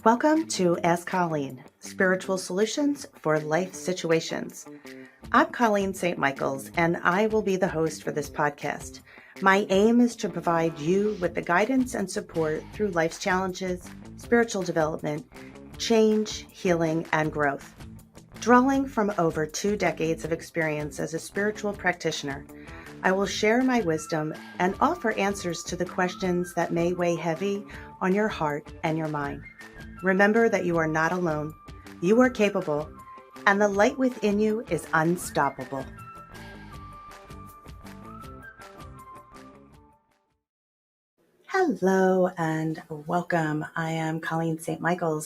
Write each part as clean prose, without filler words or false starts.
Welcome to Ask Colleen, Spiritual Solutions for Life Situations. I'm Colleen St. and I will be the host for this podcast. My aim is to provide you with the guidance and support through life's challenges, spiritual development, change, healing, and growth. Drawing from over 2 decades of experience as a spiritual practitioner, I will share my wisdom and offer answers to the questions that may weigh heavy on your heart and your mind. Remember that you are not alone, you are capable, and the light within you is unstoppable. Hello and welcome. I am Colleen St.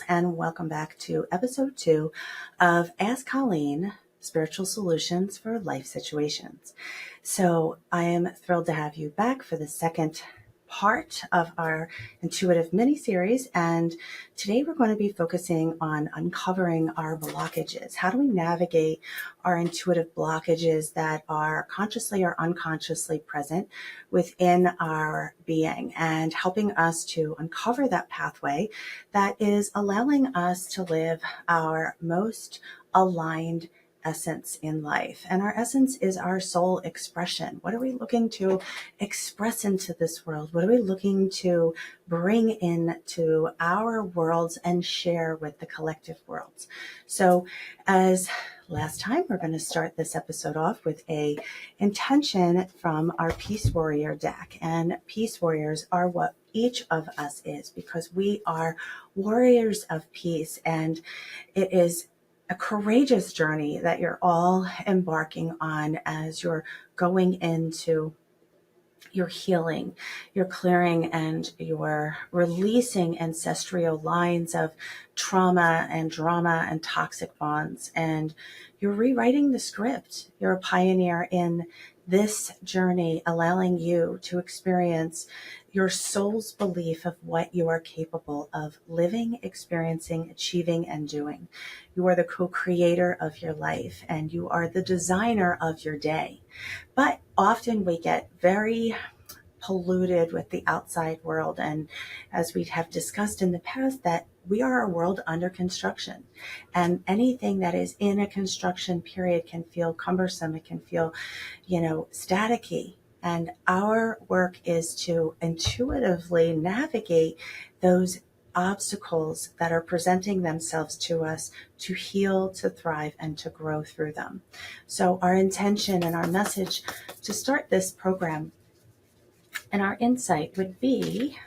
And welcome back to episode 2 of Ask Colleen, Spiritual Solutions for Life Situations. So I am thrilled to have you back for the second part of our intuitive mini-series, and today we're going to be focusing on uncovering our blockages. How do we navigate our intuitive blockages that are consciously or unconsciously present within our being, and helping us to uncover that pathway that is allowing us to live our most aligned essence in life. And our essence is our soul expression. What are we looking to express into this world? What are we looking to bring into our worlds and share with the collective worlds? So as last time, we're going to start this episode off with a intention from our Peace Warrior deck. And Peace Warriors are what each of us is, because we are warriors of peace. And it is a courageous journey that you're all embarking on as you're going into your healing, your clearing, and your releasing ancestral lines of trauma and drama and toxic bonds. And you're rewriting the script. You're a pioneer in this journey, allowing you to experience your soul's belief of what you are capable of living, experiencing, achieving, and doing. You are the co-creator of your life, and you are the designer of your day. But often we get very polluted with the outside world. And as we have discussed in the past, that we are a world under construction, and anything that is in a construction period can feel cumbersome. It can feel, staticky. And our work is to intuitively navigate those obstacles that are presenting themselves to us, to heal, to thrive, and to grow through them. So our intention and our message to start this program and our insight would be,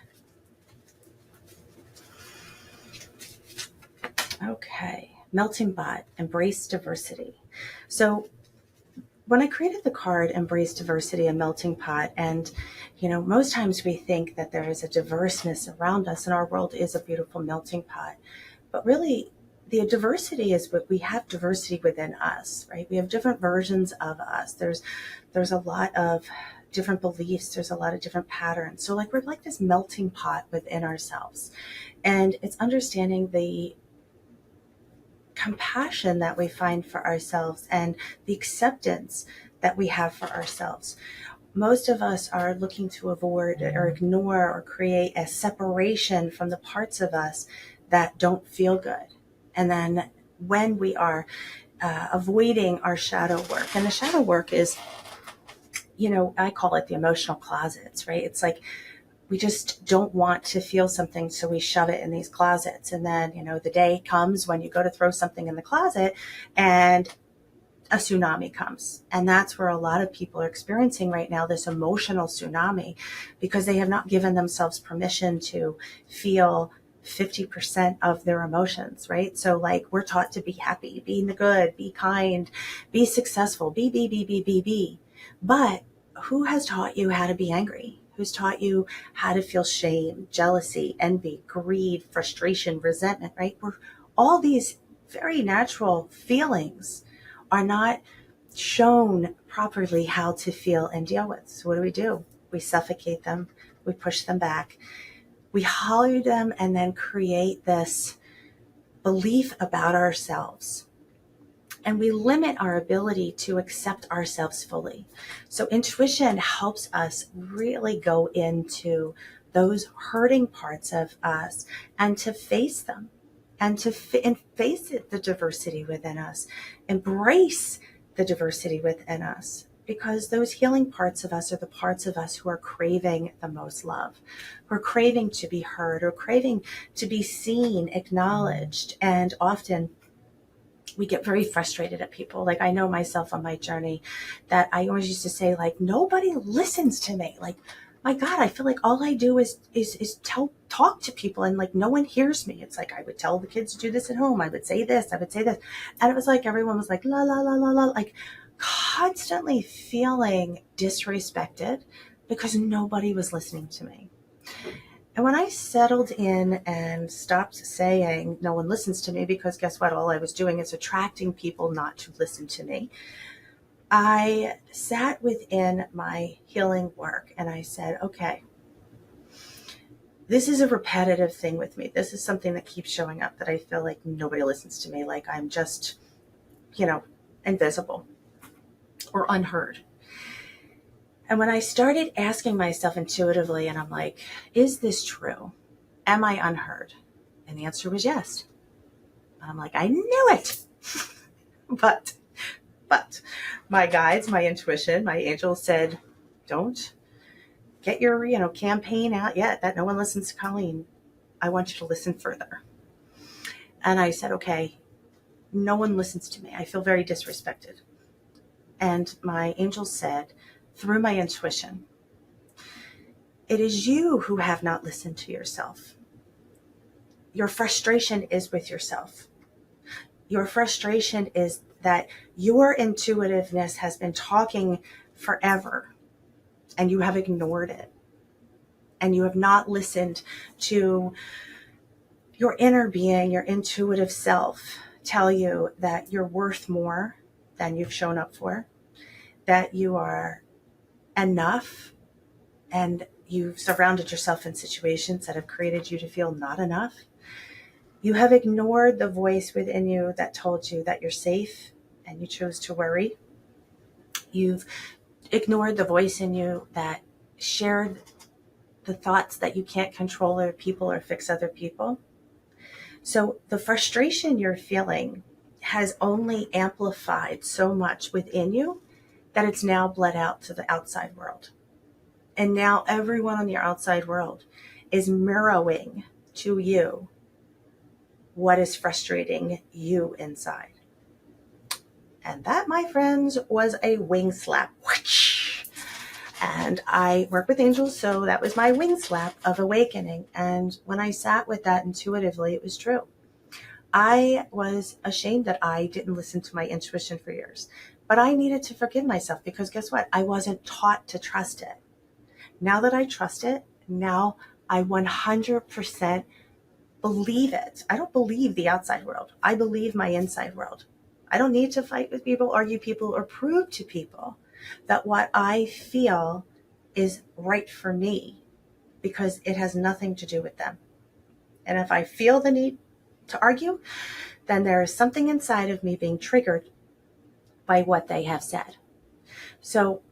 melting pot, embrace diversity. So when I created the card, Embrace Diversity, a melting pot, and, most times we think that there is a diverseness around us, and our world is a beautiful melting pot. But really, the diversity is what we have diversity within us, right? We have different versions of us. There's a lot of different beliefs. There's a lot of different patterns. So we're like this melting pot within ourselves. And it's understanding the compassion that we find for ourselves and the acceptance that we have for ourselves. Most of us are looking to avoid or ignore or create a separation from the parts of us that don't feel good. And then when we are avoiding our shadow work, and the shadow work is, I call it the emotional closets, right? It's like we just don't want to feel something, so we shove it in these closets. And then, the day comes when you go to throw something in the closet and a tsunami comes. And that's where a lot of people are experiencing right now, this emotional tsunami, because they have not given themselves permission to feel 50% of their emotions, right? So we're taught to be happy, be in the good, be kind, be successful, be. But who has taught you how to be angry? Who's taught you how to feel shame, jealousy, envy, greed, frustration, resentment, right? All these very natural feelings are not shown properly how to feel and deal with. So what do? We suffocate them. We push them back. We hollow them and then create this belief about ourselves. And we limit our ability to accept ourselves fully. So intuition helps us really go into those hurting parts of us, and to face them, and to face it, the diversity within us, embrace the diversity within us, because those healing parts of us are the parts of us who are craving the most love, who are craving to be heard, or craving to be seen, acknowledged. And often we get very frustrated at people. Like, I know myself on my journey that I always used to say, like, nobody listens to me. Like, my God, I feel like all I do is talk to people, and like no one hears me. It's like I would tell the kids to do this at home. I would say this, and it was like everyone was like la la la la la, like constantly feeling disrespected because nobody was listening to me. And when I settled in and stopped saying no one listens to me, because guess what? All I was doing is attracting people not to listen to me. I sat within my healing work and I said, okay, this is a repetitive thing with me. This is something that keeps showing up, that I feel like nobody listens to me, like I'm just, invisible or unheard. And when I started asking myself intuitively, and I'm like, is this true? Am I unheard? And the answer was yes. And I'm like, I knew it. But my guides, my intuition, my angels said, don't get your, campaign out yet that no one listens to Colleen. I want you to listen further. And I said, okay, no one listens to me. I feel very disrespected. And my angels said, through my intuition, it is you who have not listened to yourself. Your frustration is with yourself. Your frustration is that your intuitiveness has been talking forever and you have ignored it. And you have not listened to your inner being, your intuitive self, tell you that you're worth more than you've shown up for, that you are enough, and you've surrounded yourself in situations that have created you to feel not enough. You have ignored the voice within you that told you that you're safe and you chose to worry. You've ignored the voice in you that shared the thoughts that you can't control other people or fix other people. So the frustration you're feeling has only amplified so much within you that it's now bled out to the outside world. And now everyone on the outside world is mirroring to you what is frustrating you inside. And that, my friends, was a wing slap. And I work with angels, so that was my wing slap of awakening. And when I sat with that intuitively, it was true. I was ashamed that I didn't listen to my intuition for years. But I needed to forgive myself, because guess what? I wasn't taught to trust it. Now that I trust it, now I 100% believe it. I don't believe the outside world. I believe my inside world. I don't need to fight with people, argue people, or prove to people that what I feel is right for me, because it has nothing to do with them. And if I feel the need to argue, then there is something inside of me being triggered by what they have said. So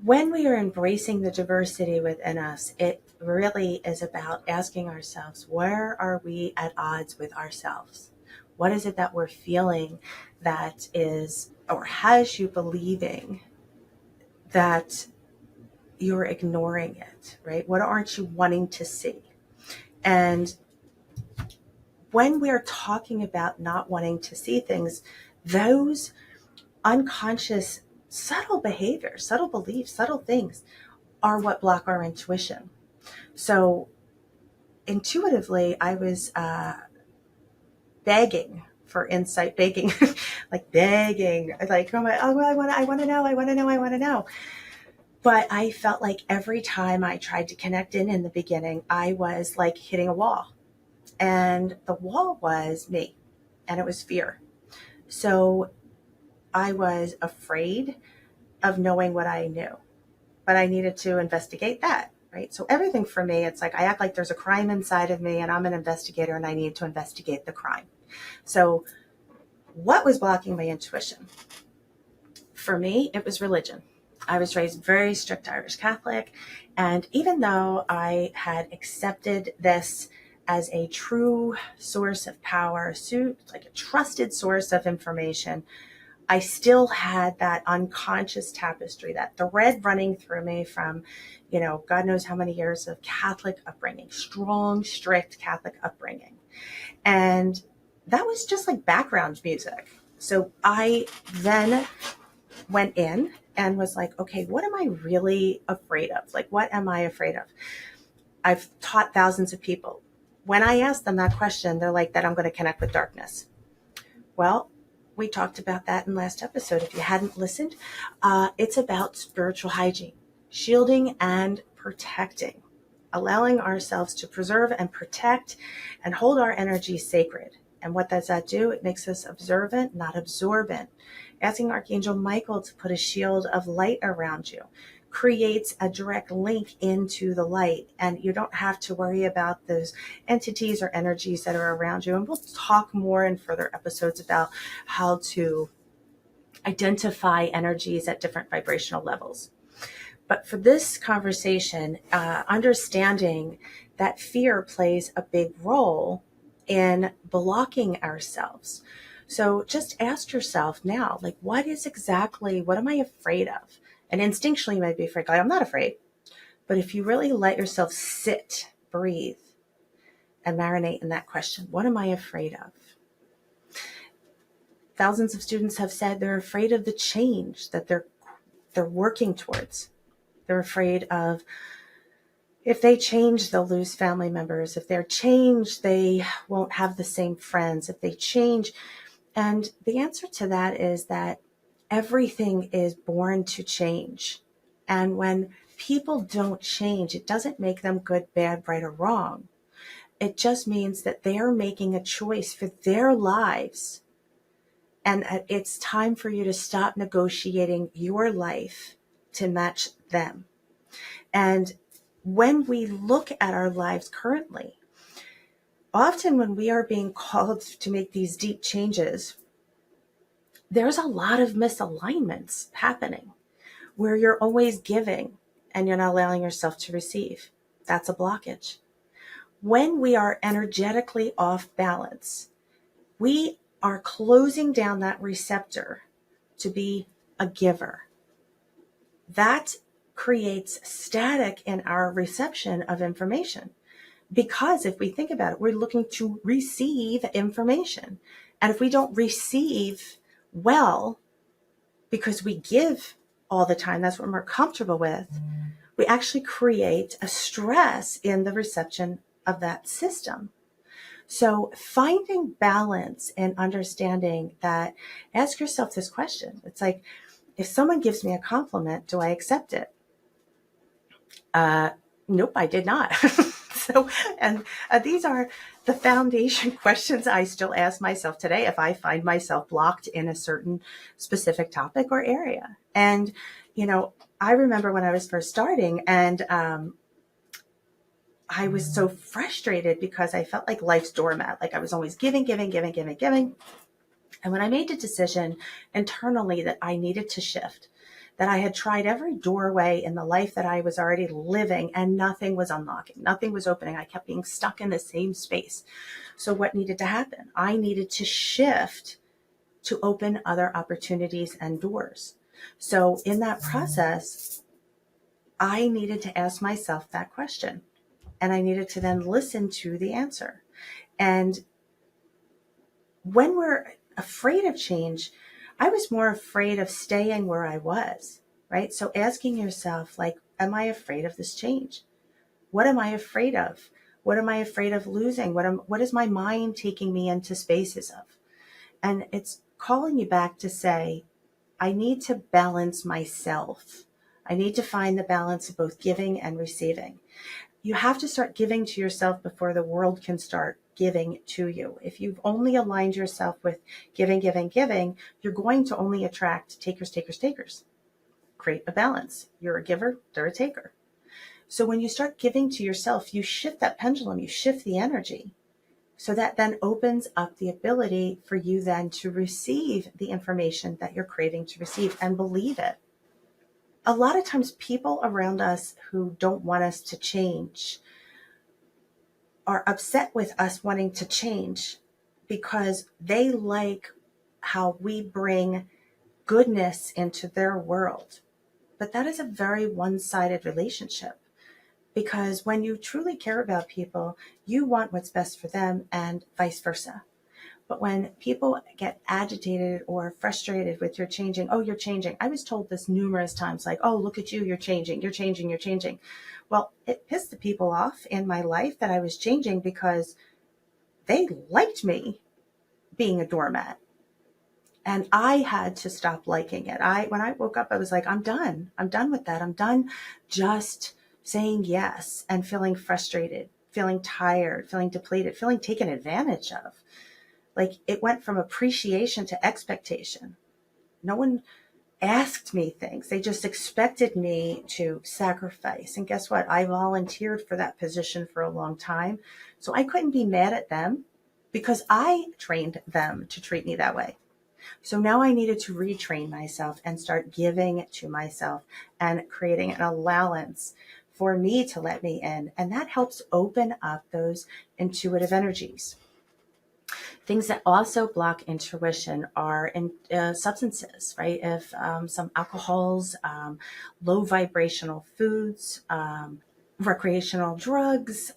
when we are embracing the diversity within us, it really is about asking ourselves, where are we at odds with ourselves? What is it that we're feeling that is, or has you believing that you're ignoring it, right? What aren't you wanting to see? And when we're talking about not wanting to see things, those unconscious, subtle behaviors, subtle beliefs, subtle things are what block our intuition. So intuitively, I was begging for insight, begging, like I want to know. But I felt like every time I tried to connect in the beginning, I was like hitting a wall. And the wall was me, and it was fear. So I was afraid of knowing what I knew, but I needed to investigate that, right? So everything for me, it's like I act like there's a crime inside of me, and I'm an investigator, and I need to investigate the crime. So what was blocking my intuition? For me, it was religion. I was raised very strict Irish Catholic. And even though I had accepted this as a true source of power, like a trusted source of information, I still had that unconscious tapestry, that thread running through me from, God knows how many years of Catholic upbringing, strong, strict Catholic upbringing. And that was just like background music. So I then went in and was like, okay, what am I really afraid of? Like, what am I afraid of? I've taught thousands of people. When I ask them that question, they're like, that I'm going to connect with darkness. Well, we talked about that in last episode. If you hadn't listened, it's about spiritual hygiene, shielding and protecting, allowing ourselves to preserve and protect and hold our energy sacred. And what does that do? It makes us observant, not absorbent. Asking Archangel Michael to put a shield of light around you creates a direct link into the light, and you don't have to worry about those entities or energies that are around you. And we'll talk more in further episodes about how to identify energies at different vibrational levels. But for this conversation, understanding that fear plays a big role in blocking ourselves. So just ask yourself now, like, what am I afraid of? And instinctually, you might be afraid. Like, I'm not afraid. But if you really let yourself sit, breathe, and marinate in that question, what am I afraid of? Thousands of students have said they're afraid of the change that they're working towards. They're afraid of, if they change, they'll lose family members. If they're changed, they won't have the same friends. If they change. And the answer to that is that everything is born to change. And when people don't change, it doesn't make them good, bad, right, or wrong. It just means that they are making a choice for their lives. And it's time for you to stop negotiating your life to match them. And when we look at our lives currently, often when we are being called to make these deep changes, there's a lot of misalignments happening where you're always giving and you're not allowing yourself to receive. That's a blockage. When we are energetically off balance, we are closing down that receptor to be a giver. That creates static in our reception of information. Because if we think about it, we're looking to receive information. And if we don't receive well, because we give all the time, that's what we're comfortable with, we actually create a stress in the reception of that system. So finding balance and understanding that, ask yourself this question. It's like, if someone gives me a compliment, do I accept it? Nope, I did not. And these are the foundation questions I still ask myself today if I find myself blocked in a certain specific topic or area. And, I remember when I was first starting, and I was so frustrated because I felt like life's doormat. Like I was always giving. And when I made the decision internally that I needed to shift, that I had tried every doorway in the life that I was already living and nothing was unlocking, nothing was opening. I kept being stuck in the same space. So what needed to happen? I needed to shift to open other opportunities and doors. So in that process, I needed to ask myself that question, and I needed to then listen to the answer. And when we're afraid of change, I was more afraid of staying where I was, right? So asking yourself, like, am I afraid of this change? What am I afraid of? What am I afraid of losing? What is my mind taking me into spaces of? And it's calling you back to say, I need to balance myself. I need to find the balance of both giving and receiving. You have to start giving to yourself before the world can start giving to you. If you've only aligned yourself with giving, you're going to only attract takers. Create a balance. You're a giver, they're a taker. So when you start giving to yourself, you shift that pendulum, you shift the energy. So that then opens up the ability for you then to receive the information that you're craving to receive and believe it. a lot of times people around us who don't want us to change are upset with us wanting to change because they like how we bring goodness into their world. But that is a very one-sided relationship, because when you truly care about people, you want what's best for them and vice versa. But when people get agitated or frustrated with your changing, oh, you're changing. I was told this numerous times, like, oh, look at you, you're changing, you're changing, you're changing. Well, it pissed the people off in my life that I was changing because they liked me being a doormat. And I had to stop liking it. When I woke up, I was like, I'm done. I'm done with that. I'm done just saying yes and feeling frustrated, feeling tired, feeling depleted, feeling taken advantage of. Like, it went from appreciation to expectation. No one asked me things. They just expected me to sacrifice. And guess what? I volunteered for that position for a long time. So I couldn't be mad at them because I trained them to treat me that way. So now I needed to retrain myself and start giving to myself and creating an allowance for me to let me in. And that helps open up those intuitive energies. Things that also block intuition are substances, right? If some alcohols, low vibrational foods, recreational drugs,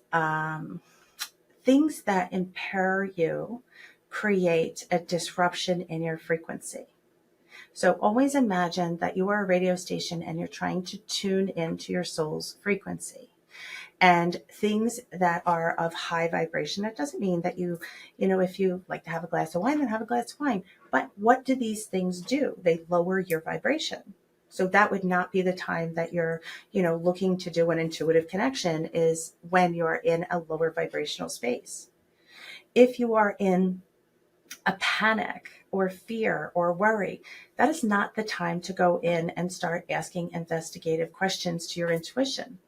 things that impair you create a disruption in your frequency. So always imagine that you are a radio station and you're trying to tune into your soul's frequency. And things that are of high vibration, that doesn't mean that if you like to have a glass of wine, then have a glass of wine. But what do these things do? They lower your vibration. So that would not be the time that you're, looking to do an intuitive connection, is when you're in a lower vibrational space. If you are in a panic or fear or worry, that is not the time to go in and start asking investigative questions to your intuition,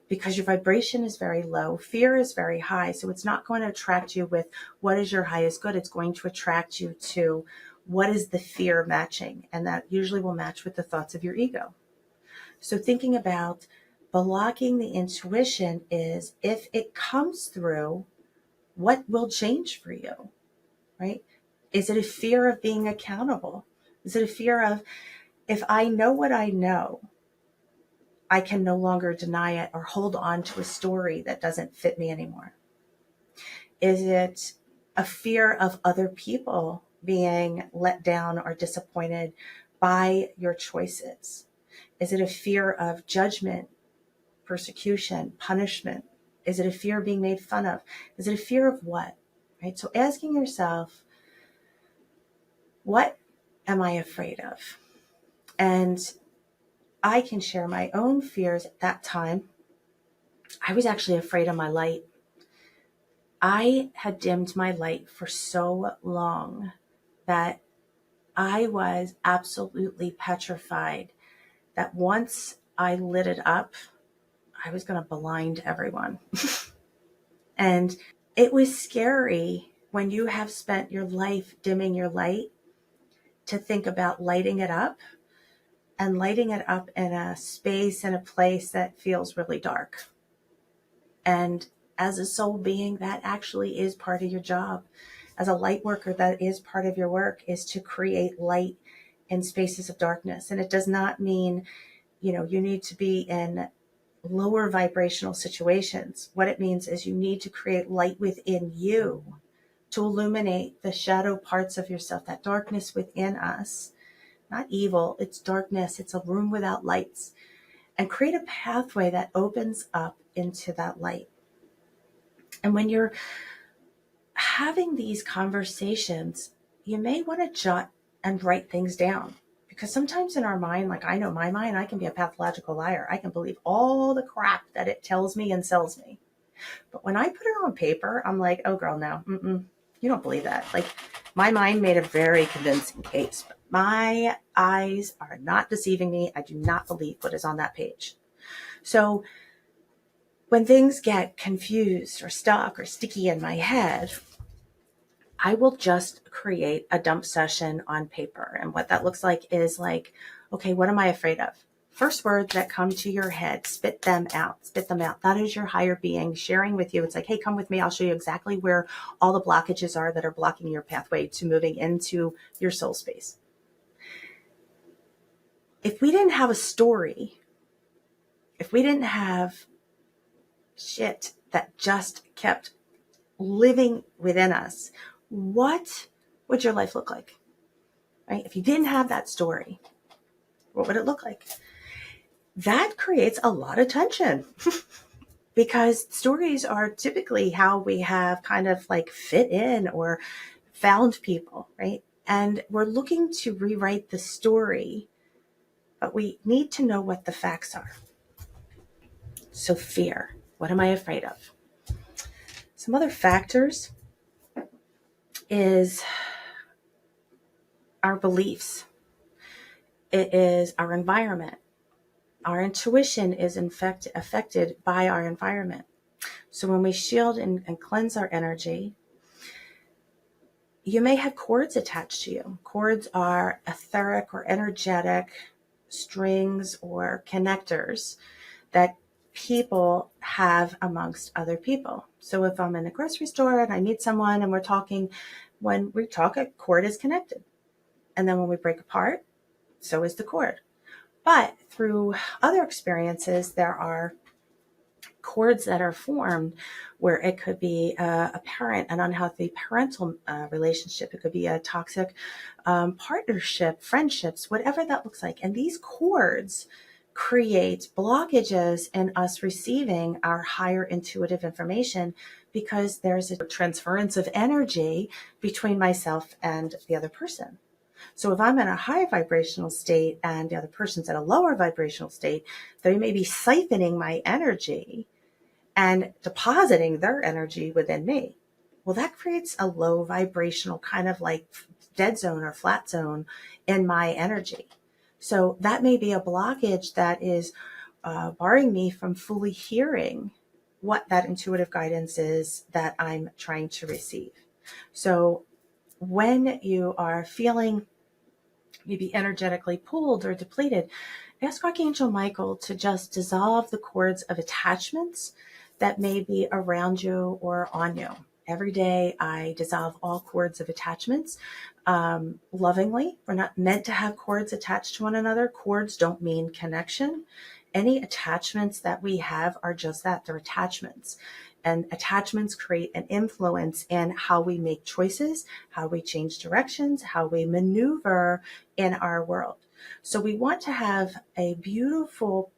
because your vibration is very low. Fear is very high. So it's not going to attract you with what is your highest good. It's going to attract you to what is the fear matching. And that usually will match with the thoughts of your ego. So thinking about blocking the intuition is, if it comes through, what will change for you, right? Is it a fear of being accountable? Is it a fear of, if I know what I know, I can no longer deny it or hold on to a story that doesn't fit me anymore? Is it a fear of other people being let down or disappointed by your choices? Is it a fear of judgment, persecution, punishment? Is it a fear of being made fun of? Is it a fear of what? Right? So asking yourself, what am I afraid of? And I can share my own fears. At that time, I was actually afraid of my light. I had dimmed my light for so long that I was absolutely petrified that once I lit it up, I was going to blind everyone. And it was scary when you have spent your life dimming your light to think about lighting it up, and lighting it up in a space and a place that feels really dark. And as a soul being, that actually is part of your job. As a light worker, that is part of your work, is to create light in spaces of darkness. And it does not mean, you need to be in lower vibrational situations. What it means is you need to create light within you to illuminate the shadow parts of yourself, that darkness within us. Not evil, it's darkness. It's a room without lights. And create a pathway that opens up into that light. And when you're having these conversations, you may want to jot and write things down. Because sometimes in our mind, like I know my mind, I can be a pathological liar. I can believe all the crap that it tells me and sells me. But when I put it on paper, I'm like, oh girl, no, you don't believe that. Like, my mind made a very convincing case. But my eyes are not deceiving me. I do not believe what is on that page. So when things get confused or stuck or sticky in my head, I will just create a dump session on paper. And what that looks like is like, okay, what am I afraid of? first words that come to your head, spit them out, spit them out. That is your higher being sharing with you. It's like, hey, come with me. I'll show you exactly where all the blockages are that are blocking your pathway to moving into your soul space. If we didn't have a story, if we didn't have shit that just kept living within us, what would your life look like? Right? If you didn't have that story, what would it look like? That creates a lot of tension because stories are typically how we have kind of like fit in or found people, right? And we're looking to rewrite the story, but we need to know what the facts are. So fear, what am I afraid of? Some other factors is our beliefs. It is our environment. Our intuition is affected by our environment. So when we shield and cleanse our energy, you may have cords attached to you. Cords are etheric or energetic strings or connectors that people have amongst other people. So if I'm in a grocery store and I meet someone and we're talking, when we talk, a cord is connected. And then when we break apart, so is the cord. But through other experiences, there are cords that are formed where it could be a parent, an unhealthy parental relationship. It could be a toxic partnership, friendships, whatever that looks like. And these cords create blockages in us receiving our higher intuitive information because there's a transference of energy between myself and the other person. So if I'm in a high vibrational state and the other person's at a lower vibrational state, they may be siphoning my energy and depositing their energy within me. Well, that creates a low vibrational kind of like dead zone or flat zone in my energy. So that may be a blockage that is barring me from fully hearing what that intuitive guidance is that I'm trying to receive. So when you are feeling maybe energetically pulled or depleted, ask Archangel Michael to just dissolve the cords of attachments that may be around you or on you. Every day I dissolve all cords of attachments lovingly. We're not meant to have cords attached to one another. Cords don't mean connection. Any attachments that we have are just that, they're attachments. And attachments create an influence in how we make choices, how we change directions, how we maneuver in our world. So we want to have a beautiful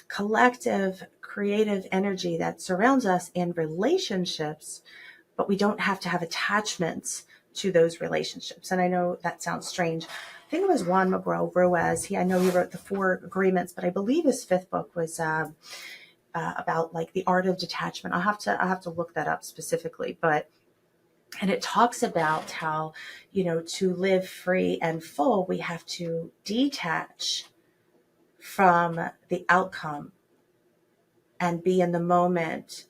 collective creative energy that surrounds us in relationships, but we don't have to have attachments to those relationships. And I know that sounds strange. I think it was Juan McGraw Ruiz. I know he wrote the 4 Agreements, but I believe his 5th book was about like the art of detachment. I'll have to look that up specifically, and it talks about how, to live free and full, we have to detach from the outcome and be in the moment.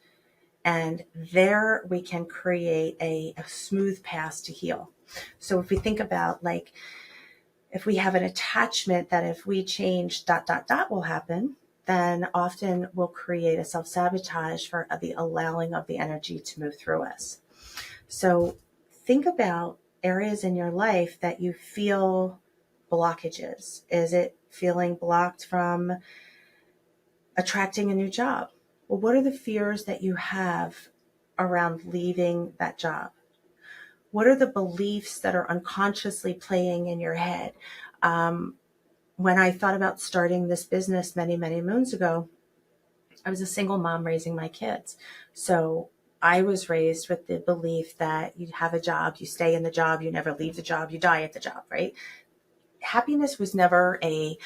And there we can create a smooth path to heal. So if we think about like, if we have an attachment that if we change ... will happen, then often we'll create a self-sabotage for the allowing of the energy to move through us. So think about areas in your life that you feel blockages. Is it feeling blocked from attracting a new job? Well, what are the fears that you have around leaving that job? What are the beliefs that are unconsciously playing in your head? When I thought about starting this business many, many moons ago, I was a single mom raising my kids. So I was raised with the belief that you have a job, you stay in the job, you never leave the job, you die at the job, right? Happiness was never a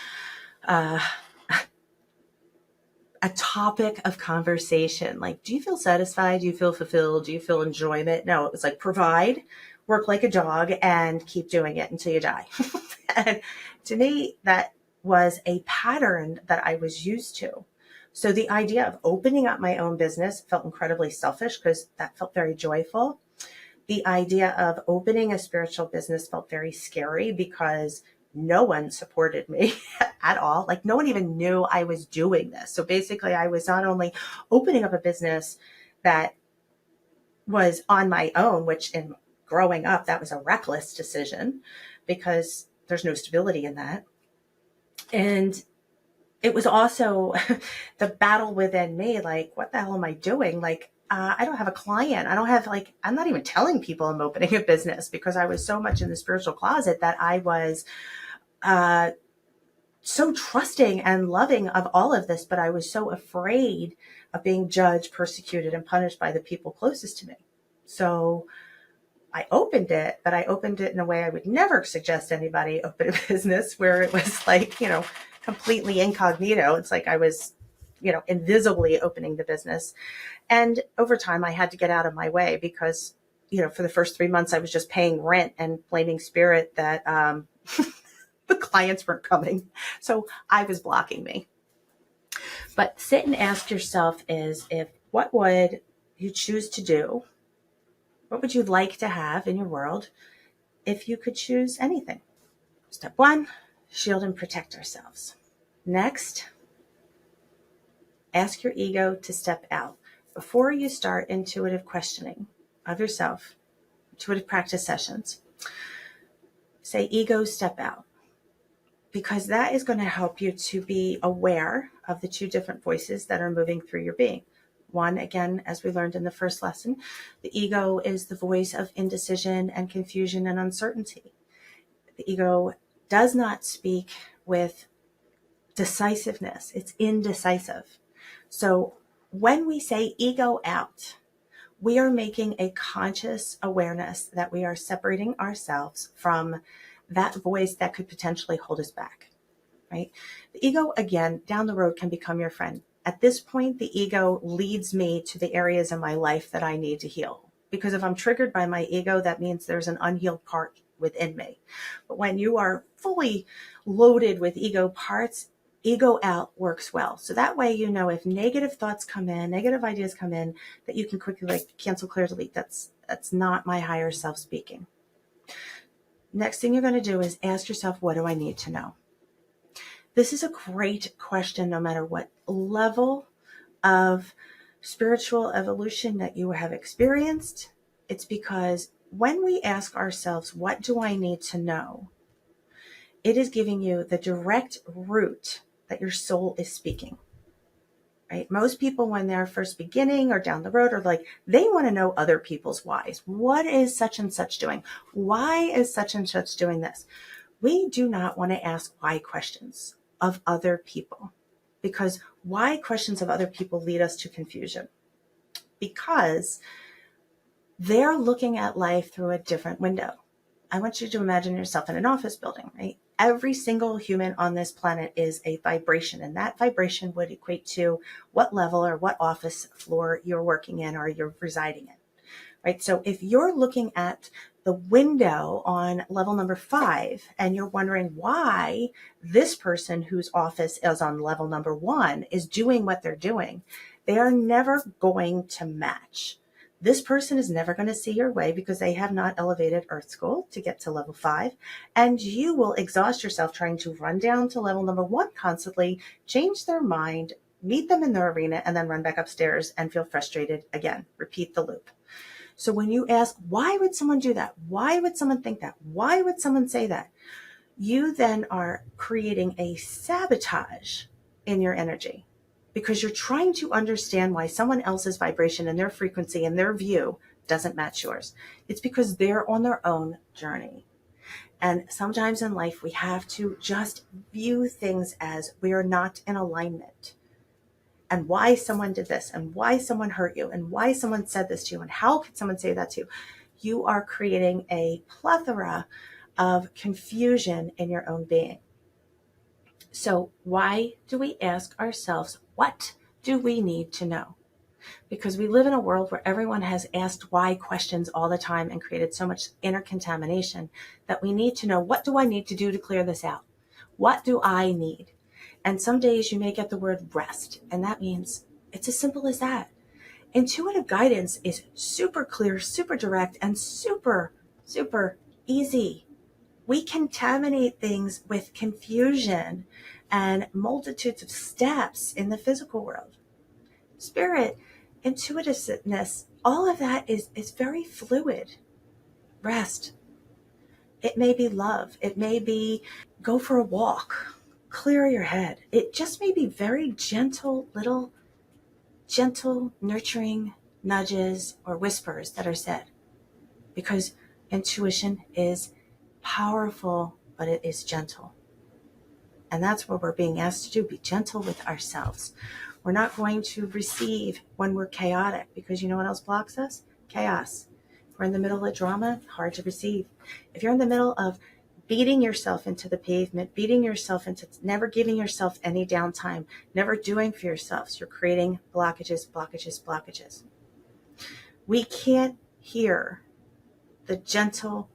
topic of conversation. Like, do you feel satisfied? Do you feel fulfilled? Do you feel enjoyment? No, it was like provide, work like a dog, and keep doing it until you die. And to me, that was a pattern that I was used to. So the idea of opening up my own business felt incredibly selfish because that felt very joyful. The idea of opening a spiritual business felt very scary because No one supported me at all. Like no one even knew I was doing this. So basically I was not only opening up a business that was on my own, which in growing up, that was a reckless decision because there's no stability in that. And it was also the battle within me, like, what the hell am I doing? Like, I don't have a client. I don't have I'm not even telling people I'm opening a business because I was so much in the spiritual closet that I was so trusting and loving of all of this, but I was so afraid of being judged, persecuted, and punished by the people closest to me. So I opened it, but I opened it in a way I would never suggest anybody open a business where it was completely incognito. It's like I was, invisibly opening the business. And over time, I had to get out of my way because, for the first 3 months, I was just paying rent and blaming spirit that the clients weren't coming. So I was blocking me. But sit and ask yourself what would you choose to do? What would you like to have in your world if you could choose anything? Step 1, shield and protect ourselves. Next, ask your ego to step out. Before you start intuitive questioning of yourself, intuitive practice sessions, say, ego, step out. Because that is going to help you to be aware of the 2 different voices that are moving through your being. One, again, as we learned in the first lesson, the ego is the voice of indecision and confusion and uncertainty. The ego does not speak with decisiveness. It's indecisive. So when we say ego out, we are making a conscious awareness that we are separating ourselves from that voice that could potentially hold us back, right? The ego, again, down the road can become your friend. At this point, the ego leads me to the areas in my life that I need to heal. Because if I'm triggered by my ego, that means there's an unhealed part within me. But when you are fully loaded with ego parts, ego out works well. So that way, if negative thoughts come in, negative ideas come in, that you can quickly cancel, clear, delete. That's not my higher self speaking. Next thing you're going to do is ask yourself, what do I need to know? This is a great question, no matter what level of spiritual evolution that you have experienced. It's because when we ask ourselves, what do I need to know? It is giving you the direct route that your soul is speaking, right? Most people, when they're first beginning or down the road, are they want to know other people's whys. What is such and such doing? Why is such and such doing this? We do not want to ask why questions of other people, because why questions of other people lead us to confusion, because they're looking at life through a different window. I want you to imagine yourself in an office building, right? Every single human on this planet is a vibration, and that vibration would equate to what level or what office floor you're working in or you're residing in, right? So if you're looking at the window on level number 5 and you're wondering why this person whose office is on level number 1 is doing what they're doing, they are never going to match. This person is never going to see your way because they have not elevated Earth School to get to level 5. And you will exhaust yourself trying to run down to level number 1 constantly, change their mind, meet them in their arena, and then run back upstairs and feel frustrated again. Repeat the loop. So when you ask, why would someone do that? Why would someone think that? Why would someone say that? You then are creating a sabotage in your energy because you're trying to understand why someone else's vibration and their frequency and their view doesn't match yours. It's because they're on their own journey. And sometimes in life, we have to just view things as we are not in alignment. And why someone did this, and why someone hurt you, and why someone said this to you, and how could someone say that to you? You are creating a plethora of confusion in your own being. So why do we ask ourselves, what do we need to know? Because we live in a world where everyone has asked why questions all the time and created so much inner contamination that we need to know, what do I need to do to clear this out? What do I need? And some days you may get the word rest, and that means it's as simple as that. Intuitive guidance is super clear, super direct, and super, super easy. We contaminate things with confusion and multitudes of steps in the physical world. Spirit, intuitiveness, all of that is very fluid. Rest. It may be love. It may be go for a walk, clear your head. It just may be very gentle, nurturing nudges or whispers that are said. Because intuition is powerful, but it is gentle. And that's what we're being asked to do, be gentle with ourselves. We're not going to receive when we're chaotic, because you know what else blocks us? Chaos. If we're in the middle of drama, hard to receive. If you're in the middle of beating yourself into the pavement, beating yourself into never giving yourself any downtime, never doing for yourselves, you're creating blockages. We can't hear the gentle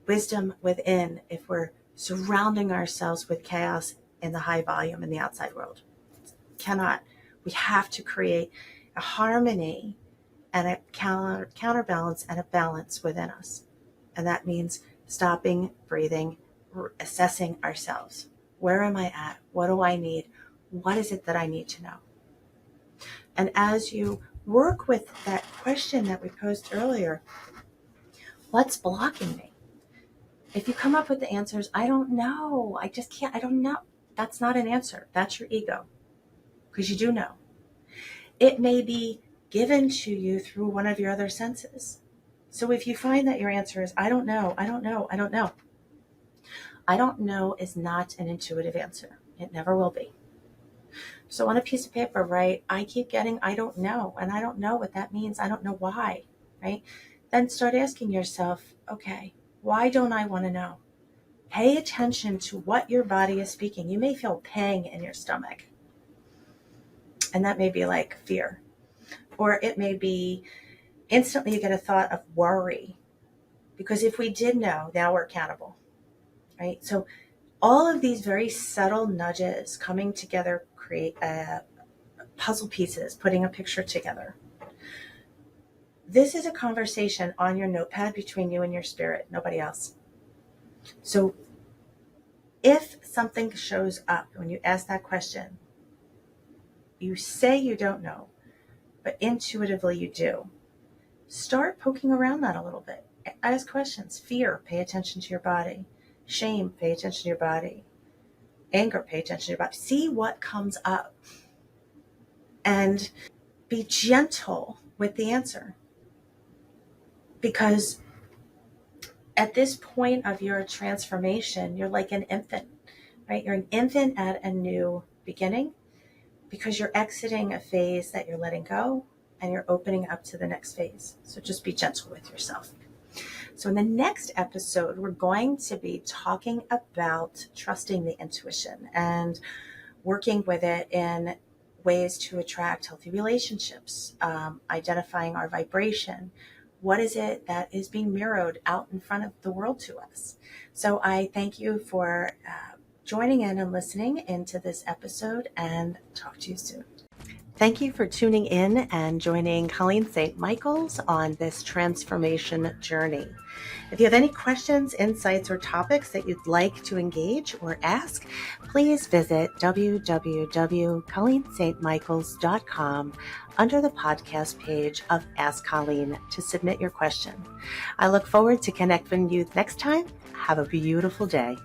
wisdom within if we're surrounding ourselves with chaos in the high volume in the outside world. Cannot. We have to create a harmony and a counterbalance and a balance within us. And that means stopping, breathing, assessing ourselves. Where am I at? What do I need? What is it that I need to know? And as you work with that question that we posed earlier, what's blocking me? If you come up with the answers, I don't know. I just can't. I don't know. That's not an answer. That's your ego. Because you do know. It may be given to you through one of your other senses. So if you find that your answer is, I don't know. I don't know is not an intuitive answer. It never will be. So on a piece of paper, write, I keep getting, I don't know. And I don't know what that means. I don't know why, right? Then start asking yourself, okay, why don't I want to know? Pay attention to what your body is speaking. You may feel pang in your stomach. And that may be like fear. Or it may be instantly you get a thought of worry. Because if we did know, now we're accountable, right? So all of these very subtle nudges coming together create puzzle pieces, putting a picture together. This is a conversation on your notepad between you and your spirit, nobody else. So if something shows up when you ask that question, you say you don't know, but intuitively you do. Start poking around that a little bit. Ask questions. Fear, pay attention to your body. Shame, pay attention to your body. Anger, pay attention to your body. See what comes up. And be gentle with the answer. Because at this point of your transformation, you're like an infant, right? You're an infant at a new beginning because you're exiting a phase that you're letting go and you're opening up to the next phase. So just be gentle with yourself. So in the next episode, we're going to be talking about trusting the intuition and working with it in ways to attract healthy relationships, identifying our vibration. What is it that is being mirrored out in front of the world to us? So I thank you for joining in and listening into this episode, and talk to you soon. Thank you for tuning in and joining Colleen St. on this transformation journey. If you have any questions, insights, or topics that you'd like to engage or ask, please visit www.colleenstmichaels.com under the podcast page of Ask Colleen to submit your question. I look forward to connecting with you next time. Have a beautiful day.